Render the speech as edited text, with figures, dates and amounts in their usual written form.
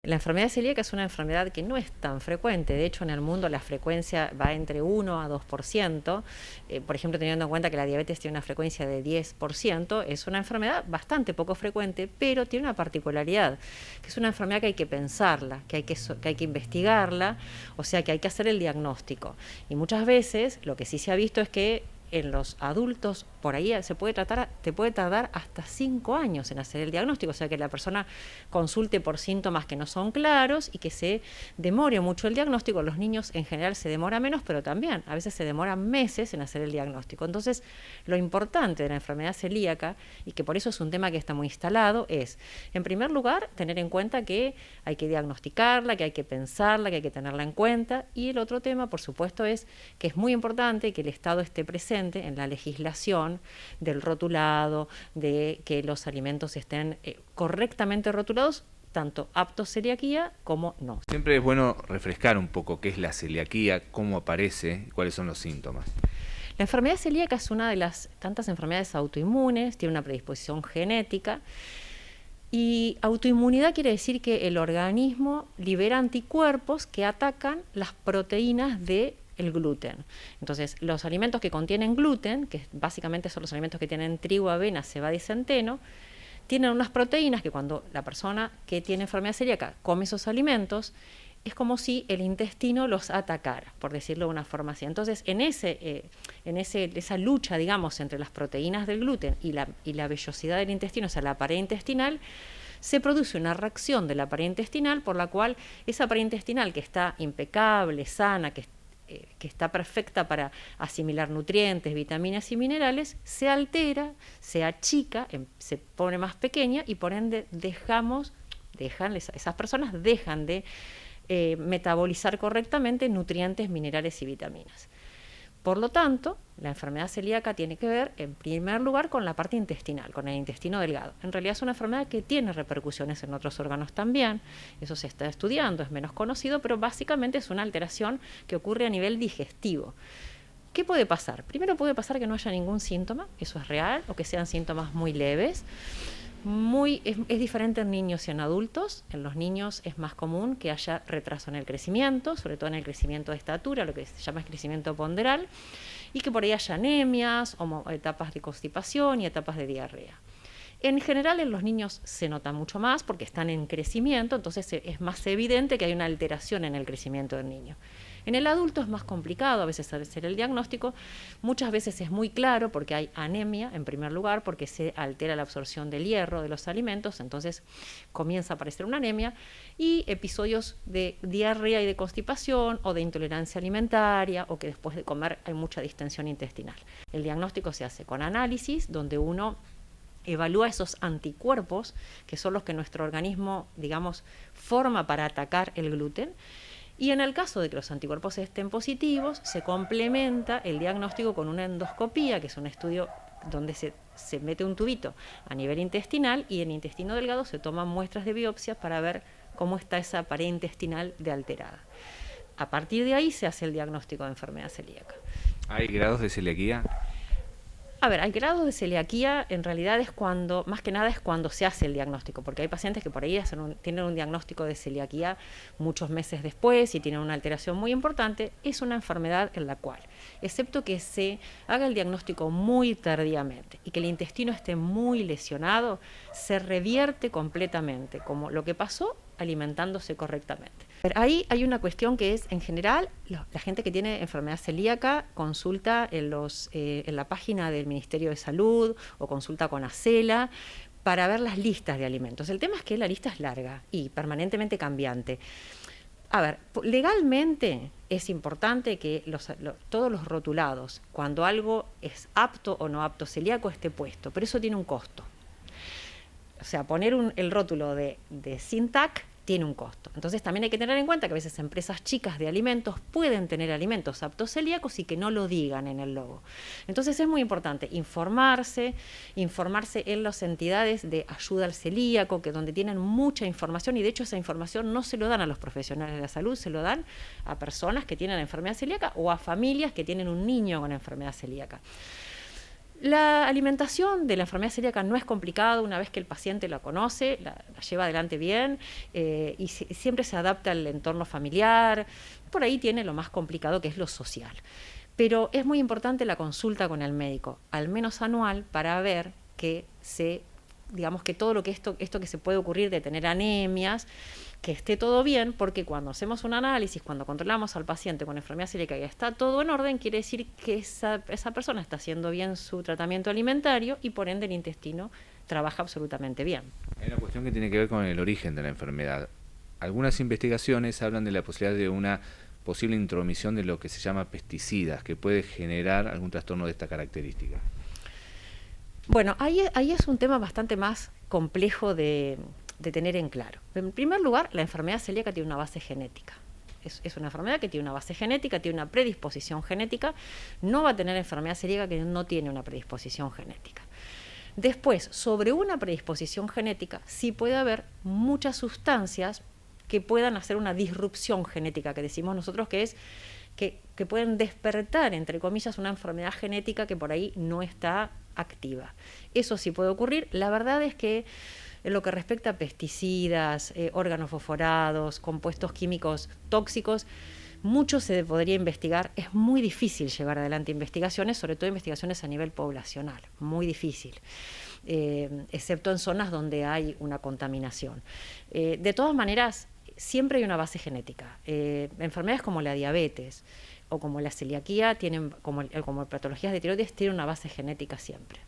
La enfermedad celíaca es una enfermedad que no es tan frecuente. De hecho, en el mundo la frecuencia va entre 1 a 2%. Por ejemplo, teniendo en cuenta que la diabetes tiene una frecuencia de 10%, es una enfermedad bastante poco frecuente, pero tiene una particularidad, que es una enfermedad que hay que pensarla, que hay que investigarla, o sea, que hay que hacer el diagnóstico. Y muchas veces lo que sí se ha visto es que en los adultos por ahí te puede tardar hasta 5 años en hacer el diagnóstico, o sea que la persona consulte por síntomas que no son claros y que se demore mucho el diagnóstico. Los niños en general se demora menos, pero también a veces se demoran meses en hacer el diagnóstico. Entonces, lo importante de la enfermedad celíaca, y que por eso es un tema que está muy instalado, es, en primer lugar, tener en cuenta que hay que diagnosticarla, que hay que pensarla, que hay que tenerla en cuenta, y el otro tema, por supuesto, es que es muy importante que el Estado esté presente en la legislación del rotulado, de que los alimentos estén correctamente rotulados, tanto aptos celiaquía como no. Siempre es bueno refrescar un poco qué es la celiaquía, cómo aparece, cuáles son los síntomas. La enfermedad celíaca es una de las tantas enfermedades autoinmunes, tiene una predisposición genética. Y autoinmunidad quiere decir que el organismo libera anticuerpos que atacan las proteínas del gluten. Entonces, los alimentos que contienen gluten, que básicamente son los alimentos que tienen trigo, avena, cebada y centeno, tienen unas proteínas que cuando la persona que tiene enfermedad celíaca come esos alimentos, es como si el intestino los atacara, por decirlo de una forma así. Entonces, en esa lucha, digamos, entre las proteínas del gluten y la vellosidad del intestino, o sea, la pared intestinal, se produce una reacción de la pared intestinal por la cual esa pared intestinal que está impecable, sana, que está perfecta para asimilar nutrientes, vitaminas y minerales, se altera, se achica, se pone más pequeña y por ende esas personas dejan de metabolizar correctamente nutrientes, minerales y vitaminas. Por lo tanto, la enfermedad celíaca tiene que ver, en primer lugar, con la parte intestinal, con el intestino delgado. En realidad es una enfermedad que tiene repercusiones en otros órganos también, eso se está estudiando, es menos conocido, pero básicamente es una alteración que ocurre a nivel digestivo. ¿Qué puede pasar? Primero puede pasar que no haya ningún síntoma, eso es real, o que sean síntomas muy leves. Es diferente en niños y en adultos. En los niños es más común que haya retraso en el crecimiento, sobre todo en el crecimiento de estatura, lo que se llama crecimiento ponderal, y que por ahí haya anemias, o etapas de constipación y etapas de diarrea. En general en los niños se nota mucho más porque están en crecimiento, entonces es más evidente que hay una alteración en el crecimiento del niño. En el adulto es más complicado a veces hacer el diagnóstico, muchas veces es muy claro porque hay anemia en primer lugar, porque se altera la absorción del hierro de los alimentos, entonces comienza a aparecer una anemia, y episodios de diarrea y de constipación o de intolerancia alimentaria, o que después de comer hay mucha distensión intestinal. El diagnóstico se hace con análisis, donde uno evalúa esos anticuerpos, que son los que nuestro organismo, digamos, forma para atacar el gluten. Y en el caso de que los anticuerpos estén positivos, se complementa el diagnóstico con una endoscopía, que es un estudio donde se mete un tubito a nivel intestinal y en intestino delgado se toman muestras de biopsia para ver cómo está esa pared intestinal de alterada. A partir de ahí se hace el diagnóstico de enfermedad celíaca. ¿Hay grados de celiaquía? A ver, hay grados de celiaquía, en realidad más que nada es cuando se hace el diagnóstico, porque hay pacientes que por ahí tienen un diagnóstico de celiaquía muchos meses después y tienen una alteración muy importante. Es una enfermedad en la cual, excepto que se haga el diagnóstico muy tardíamente y que el intestino esté muy lesionado, se revierte completamente, como lo que pasó alimentándose correctamente. Ahí hay una cuestión que es, en general, la gente que tiene enfermedad celíaca consulta en la página del Ministerio de Salud o consulta con ACELA para ver las listas de alimentos. El tema es que la lista es larga y permanentemente cambiante. A ver, legalmente es importante que todos los rotulados, cuando algo es apto o no apto celíaco, esté puesto, pero eso tiene un costo. O sea, poner el rótulo de sin TAC tiene un costo. Entonces también hay que tener en cuenta que a veces empresas chicas de alimentos pueden tener alimentos aptos celíacos y que no lo digan en el logo. Entonces es muy importante informarse en las entidades de ayuda al celíaco, donde tienen mucha información, y de hecho esa información no se lo dan a los profesionales de la salud, se lo dan a personas que tienen enfermedad celíaca o a familias que tienen un niño con enfermedad celíaca. La alimentación de la enfermedad celíaca no es complicada, una vez que el paciente la conoce, la lleva adelante bien y siempre se adapta al entorno familiar. Por ahí tiene lo más complicado, que es lo social. Pero es muy importante la consulta con el médico, al menos anual, para ver que digamos que todo lo que esto que se puede ocurrir de tener anemias, que esté todo bien, porque cuando hacemos un análisis, cuando controlamos al paciente con enfermedad celíaca y está todo en orden, quiere decir que esa persona está haciendo bien su tratamiento alimentario y por ende el intestino trabaja absolutamente bien. Hay una cuestión que tiene que ver con el origen de la enfermedad. Algunas investigaciones hablan de la posibilidad de una posible intromisión de lo que se llama pesticidas, que puede generar algún trastorno de esta característica. Bueno, ahí es un tema bastante más complejo de tener en claro. En primer lugar, la enfermedad celíaca tiene una base genética. Es una enfermedad que tiene una base genética, tiene una predisposición genética. No va a tener enfermedad celíaca que no tiene una predisposición genética. Después, sobre una predisposición genética, sí puede haber muchas sustancias que puedan hacer una disrupción genética, que decimos nosotros que es que pueden despertar, entre comillas, una enfermedad genética que por ahí no está activa. Eso sí puede ocurrir. La verdad es que en lo que respecta a pesticidas, órganos fosforados, compuestos químicos tóxicos, mucho se podría investigar. Es muy difícil llevar adelante investigaciones, sobre todo investigaciones a nivel poblacional, muy difícil, excepto en zonas donde hay una contaminación. De todas maneras, siempre hay una base genética. Enfermedades como la diabetes o como la celiaquía, como patologías de tiroides, tienen una base genética siempre.